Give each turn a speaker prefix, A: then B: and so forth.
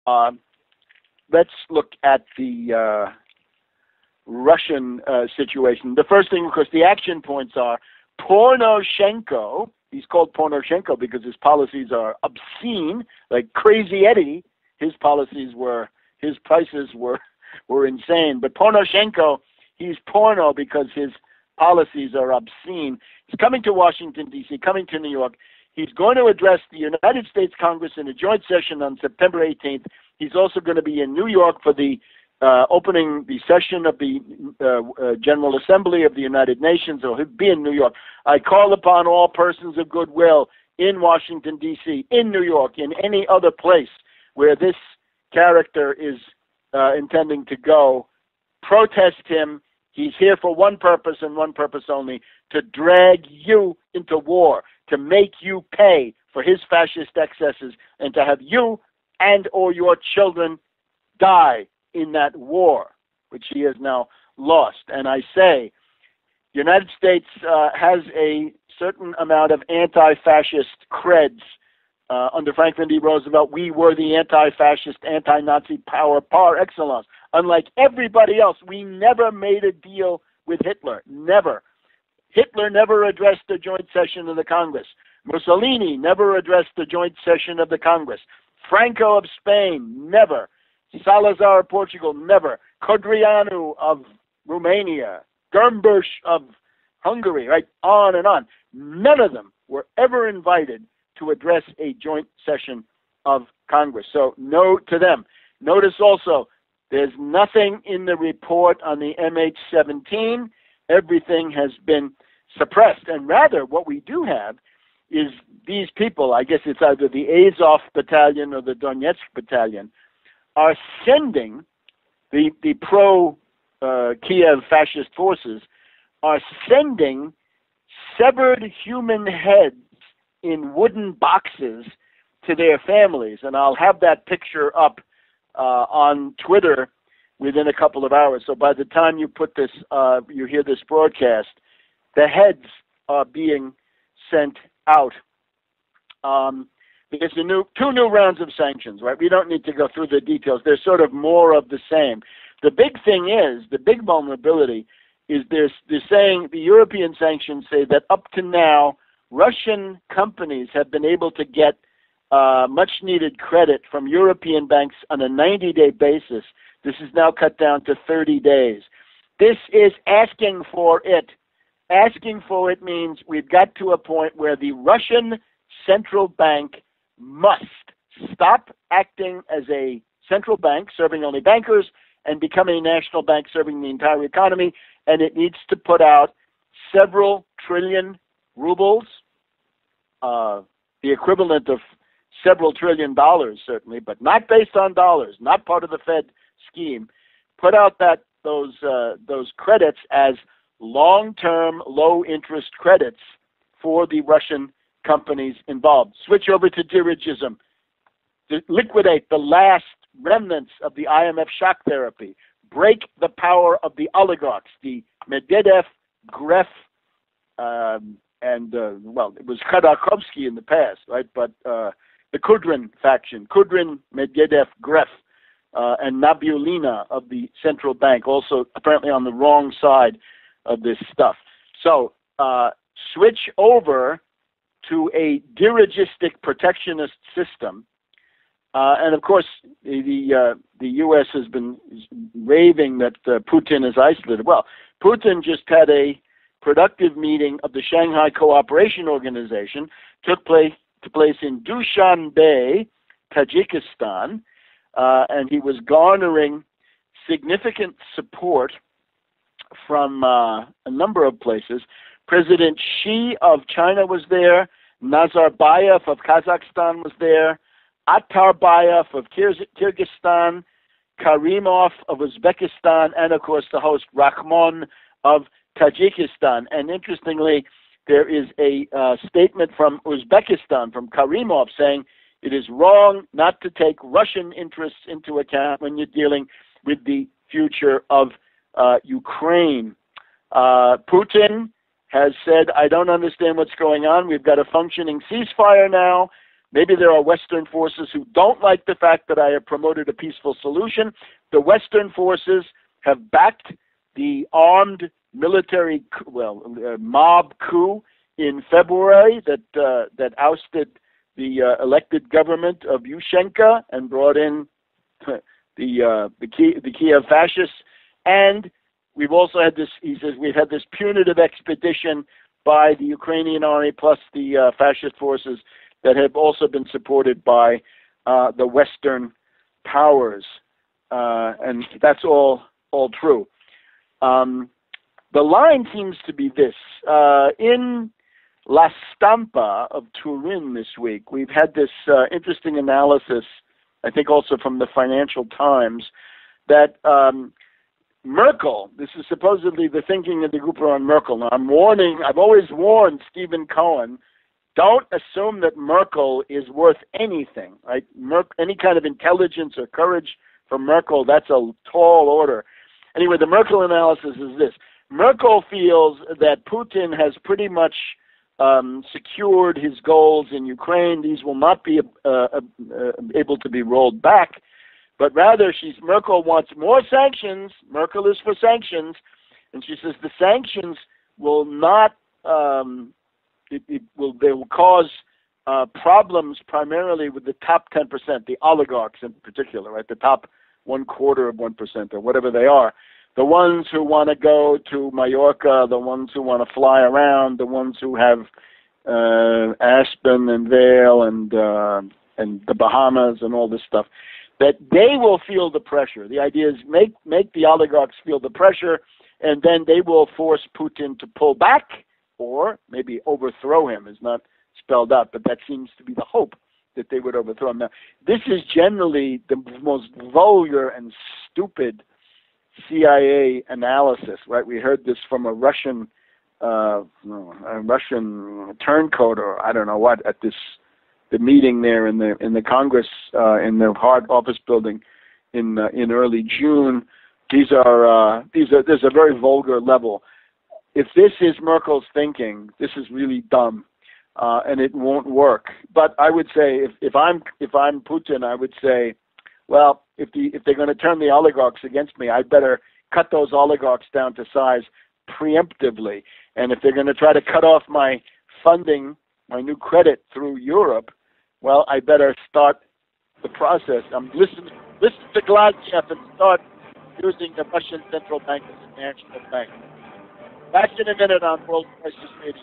A: Let's look at the Russian situation. The first thing, of course, the action points are Poroshenko. He's called Poroshenko because his policies are obscene, like Crazy Eddie. His policies were, his prices were insane. But Poroshenko, he's porno because his policies are obscene. He's coming to Washington, D.C., coming to New York. He's going to address the United States Congress in a joint session on September 18th. He's also going to be in New York for the opening the session of the General Assembly of the United Nations, or he'll be in New York. I call upon all persons of goodwill in Washington, D.C., in New York, in any other place where this character is intending to go, protest him. He's here for one purpose and one purpose only, to drag you into war, to make you pay for his fascist excesses, and to have you and or your children die in that war, which he has now lost. And I say, the United States has a certain amount of anti-fascist creds. Under Franklin D. Roosevelt, we were the anti-fascist, anti-Nazi power par excellence. Unlike everybody else, we never made a deal with Hitler. Never. Hitler never addressed a joint session of the Congress. Mussolini never addressed a joint session of the Congress. Franco of Spain, never. Salazar of Portugal, never. Codreanu of Romania, Gurbush of Hungary, right? On and on. None of them were ever invited to address a joint session of Congress. So no to them. Notice also, there's nothing in the report on the MH17. Everything has been suppressed. And rather, what we do have is these people, I guess it's either the Azov Battalion or the Donetsk Battalion, are sending the pro-Kiev fascist forces, are sending severed human heads in wooden boxes to their families. And I'll have that picture up on Twitter within a couple of hours. So by the time you put this, you hear this broadcast, the heads are being sent out. There's two new rounds of sanctions, right? We don't need to go through the details. They're sort of more of the same. The big thing is, the big vulnerability is they're saying, the European sanctions say that up to now, Russian companies have been able to get much needed credit from European banks on a 90-day basis. This is now cut down to 30 days. This is asking for it. Asking for it means we've got to a point where the Russian central bank must stop acting as a central bank serving only bankers and become a national bank serving the entire economy, and it needs to put out several trillion rubles, the equivalent of several $trillion certainly, but not based on dollars, not part of the Fed scheme. Put out those credits as long-term, low-interest credits for the Russian companies involved. Switch over to dirigism. Liquidate the last remnants of the IMF shock therapy. Break the power of the oligarchs, the Medvedev, Greff, well, it was Khodorkovsky in the past, right? But the Kudrin faction, Kudrin, Medvedev, Greff, and Nabiulina of the central bank, also apparently on the wrong side of this stuff. So switch over to a dirigistic protectionist system. And of course, the U.S. has been raving that Putin is isolated. Well, Putin just had a productive meeting of the Shanghai Cooperation Organization, took place in Dushanbe, Tajikistan, and he was garnering significant support from a number of places. President Xi of China was there, Nazarbayev of Kazakhstan was there, Atarbayev of Kyrgyzstan, Karimov of Uzbekistan, and of course the host Rahmon of Tajikistan. And interestingly, there is a statement from Uzbekistan, from Karimov, saying it is wrong not to take Russian interests into account when you're dealing with the future of Ukraine. Putin has said, I don't understand what's going on. We've got a functioning ceasefire now. Maybe there are Western forces who don't like the fact that I have promoted a peaceful solution. The Western forces have backed the armed military, mob coup in February that ousted the elected government of Yushchenko and brought in the Kiev fascists. And we've also had this, he says, we've had this punitive expedition by the Ukrainian army plus the fascist forces that have also been supported by the Western powers. And that's all true. The line seems to be this. In La Stampa of Turin this week, we've had this interesting analysis, I think also from the Financial Times, that Merkel, this is supposedly the thinking of the group around Merkel. Now, I've always warned Stephen Cohen, don't assume that Merkel is worth anything, right? Any kind of intelligence or courage from Merkel, that's a tall order. Anyway, the Merkel analysis is this. Merkel feels that Putin has pretty much secured his goals in Ukraine. These will not be able to be rolled back, but rather Merkel wants more sanctions. Merkel is for sanctions, and she says the sanctions will not they will cause problems primarily with the top 10%, the oligarchs in particular, right? The top 0.25% or whatever they are. The ones who want to go to Mallorca, the ones who want to fly around, the ones who have Aspen and Vail and the Bahamas and all this stuff, that they will feel the pressure. The idea is make the oligarchs feel the pressure, and then they will force Putin to pull back, or maybe overthrow him is not spelled out, but that seems to be the hope, that they would overthrow him. Now, this is generally the most vulgar and stupid CIA analysis, right? We heard this from a Russian turncoat, or I don't know what, at the meeting there in the Congress in the Hard Office building in early June. There's a very vulgar level. If this is Merkel's thinking, this is really dumb, and it won't work. But I would say, if I'm Putin, I would say, well, if they're going to turn the oligarchs against me, I'd better cut those oligarchs down to size preemptively. And if they're going to try to cut off my funding, my new credit through Europe, well, I better start the process. Listen to Gladiev and start using the Russian central bank as a national bank. Back in a minute on World Crisis Radio.